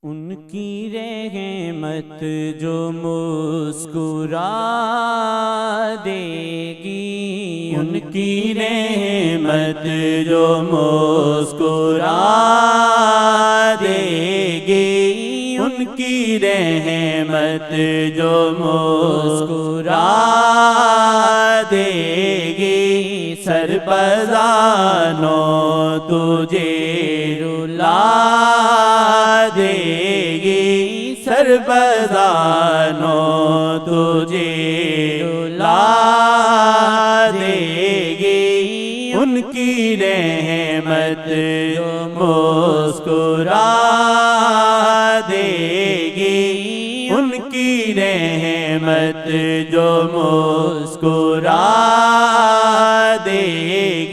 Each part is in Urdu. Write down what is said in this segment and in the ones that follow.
ان کی رحمت جو مسکرا دے گی، ان کی رحمت جو مسکرا دے گی، ان کی رحمت جو مسکرا دے گی، سربزانوں تجھے رلا دے گی، سربزانوں تجھے رلا دے گی، ان کی رحمت جو مسکرا دے گی، ان کی رحمت جو مسکرا دے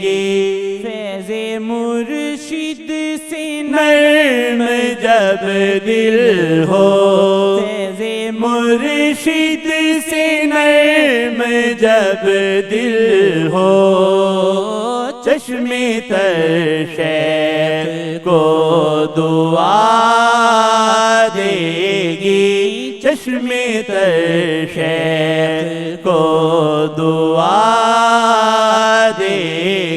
گی، فیض مرشد سے نرم جب دل ہو، فیض مرشد سے نرم جب دل ہو، چشم تر شیخ کو دعا دے گی، چشم تر شیخ کو دعا دے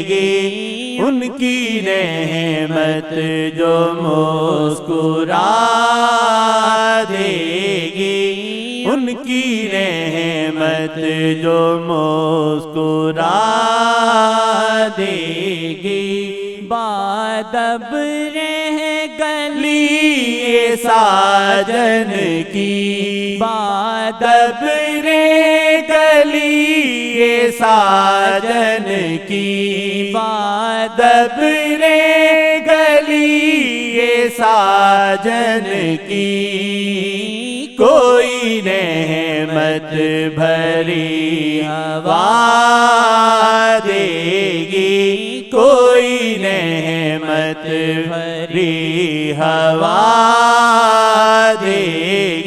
گی، ان کی رحمت جو مسکرا دے گی، ان کی رحمت جو مسکرا دے گی، بادب رہ گلی ساجن کی، بادب رہ گلی ساجن کی، بادب رہ گلی ساجن کی، کوئی رحمت بھری ہوا دے گی، کوئی رحمت بھری ہوا دے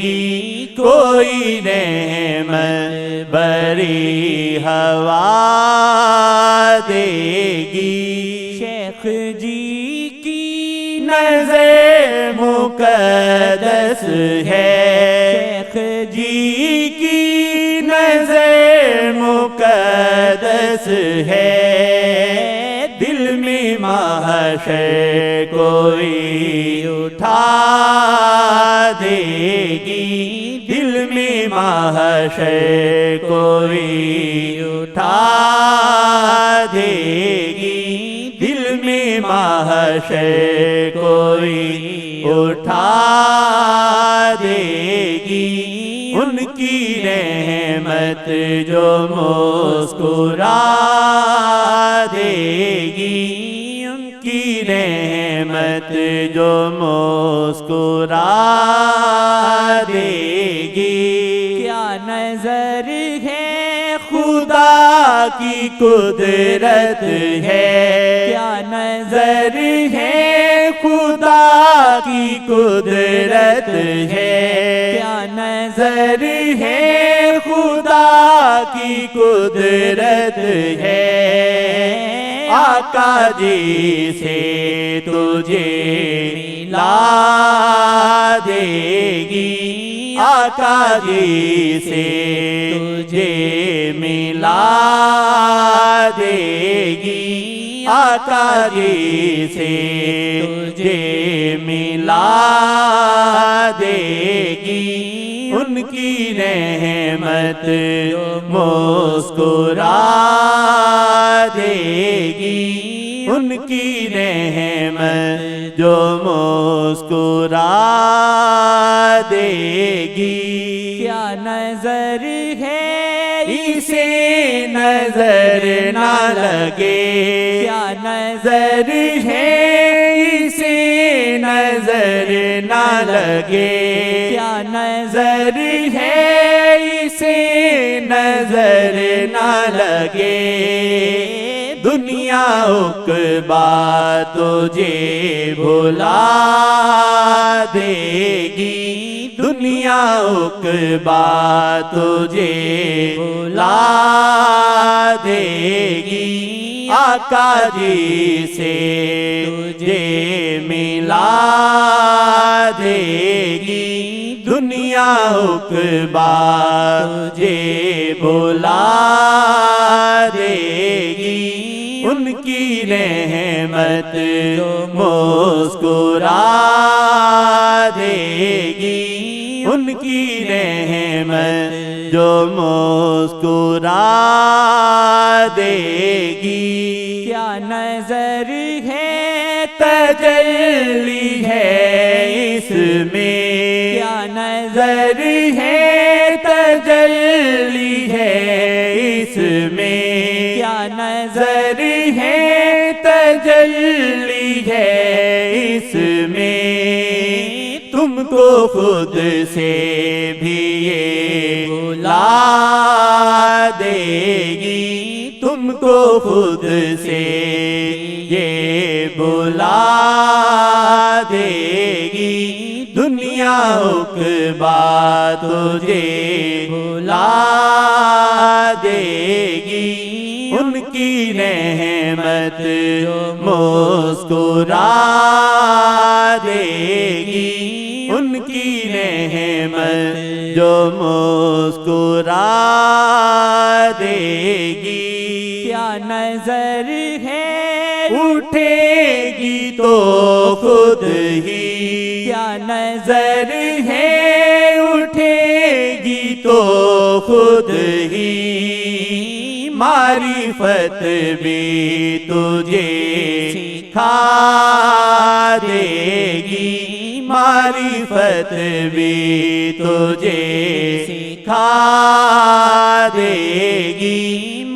گی، کوئی رحمت بھری ہوا دے گی، شیخ جی کی نظر مقدس ہے، شیخ جی کی نظر مقدس ہے، دل میں محشر کوئی اٹھا دے گی، دل میں محشر کوئی اٹھا دے گی، دل میں محشر کوئی اٹھا دے گی، ان کی رحمت جو مسکرا دے گی، ان کی رحمت جو مسکرا دے گی، کیا نظر ہے خدا کی قدرت ہے، کیا نظر ہے خدا کی قدرت ہے، کیا نظر ہے خدا کی قدرت ہے، آقا جی سے تجھے ملا دے گی، آقا جی سے تجھے ملا دے گی، آقا جی سے تجھے ملا دے گی، ان کی رحمت جو مسکرا دے گی، ان کی رحمت جو مسکرا دے گی، کیا نظر ہے اسے نظر نہ لگے، کیا نظر ہے اسے نظر نہ لگے، کیا نظر ہے اسے نظر نہ لگے، دنیا عقبیٰ تجھے بھلا دے گی، دنیا عقبیٰ تجھے بھلا دے گی، آقا جی سے تجھے ملا دے دنیا عقبا تجھے بھلا دے گی، ان کی رحمت جو مسکرا دے گی، ان کی رحمت جو مسکرا دے گی۔ کیا نظر ہے تجلی ہے اس میں، کیا نظر ہے تجلی ہے اس میں، کیا نظر ہے تجلی ہے اس میں، تم کو خود سے بھی یہ بھلا دے گی، تم کو خود سے یہ بھلا دے گی، دنیا عقبا تجھے بھلا دے گی، ان کی رحمت جو مسکرا دے گی، ان کی رحمت جو مسکرا دے گی۔ کیا نظر ہے اٹھے گی تو خود ہی، کیا نظر ہے اٹھے گی تو خود ہی، معرفت بھی تجھے سکھا دے گی، معرفت بھی تجھے سکھا دے گی،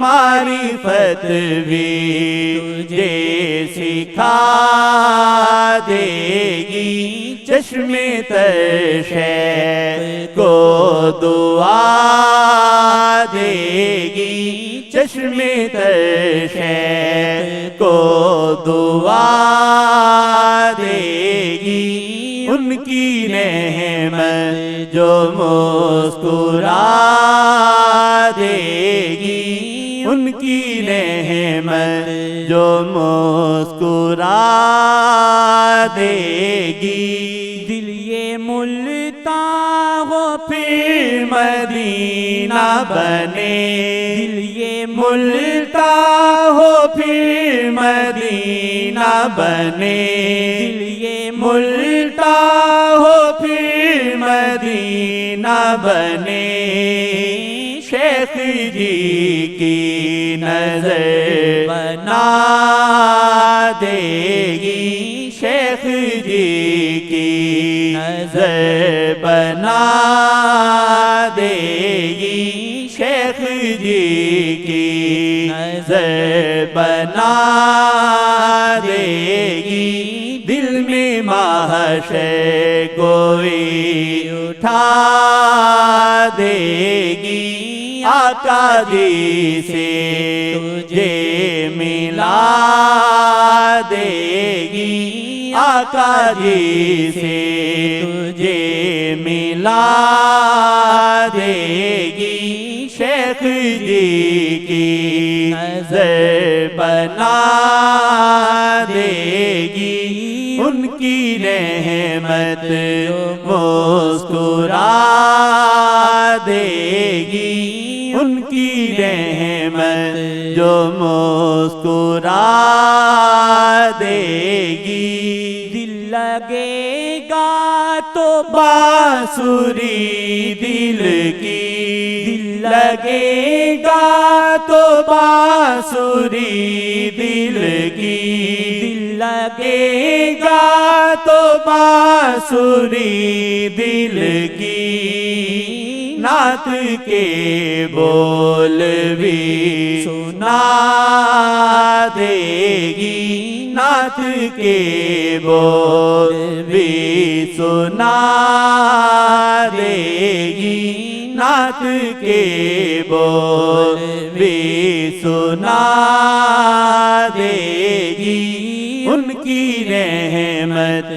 معرفت بھی تجھے سکھا دے گی، چشم تر شیخ کو دعا دے گی، چشم تر شیخ کو دعا دے گی، ان کی رحمت جو مسکرا دے گی، ان کی رحمت جو مسکرا دے گی۔ دل یہ ملتاں ہو پھر مدینہ بنے، دل یہ ملتاں ہو پھر مدینہ بنے، دل یہ ملتاں ہو پھر مدینہ بنے، شیخ جی کی نظر بنا دے گی، شیخ جی کی نظر بنا دے گی، شیخ جی کی نظر بنا دے گی، دل میں محشر کوئی اٹھا دے گی، آقا جی سے تجھے ملا دے گی، آقا جی سے تجھے ملا دے گی، شیخ جی کی نظر بنا دے گی، ان کی رحمت مسکرا دے گی، ان کی رحمت جو مسکرا دے گی۔ دل لگے گا تو بانسری دل کی، دل لگے گا تو بانسری دل کی، دل لگے لگے گا تو بانسری دل کی، نعت کے بول بھی سنا دے گی، نعت کے بول بھی سنا دے گی، نعت کے بول بھی سنا دے گی، ان کی رحمت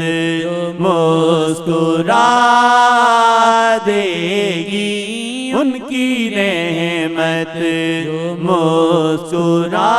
مسکرا دے گی، ان کی رحمت مسکرا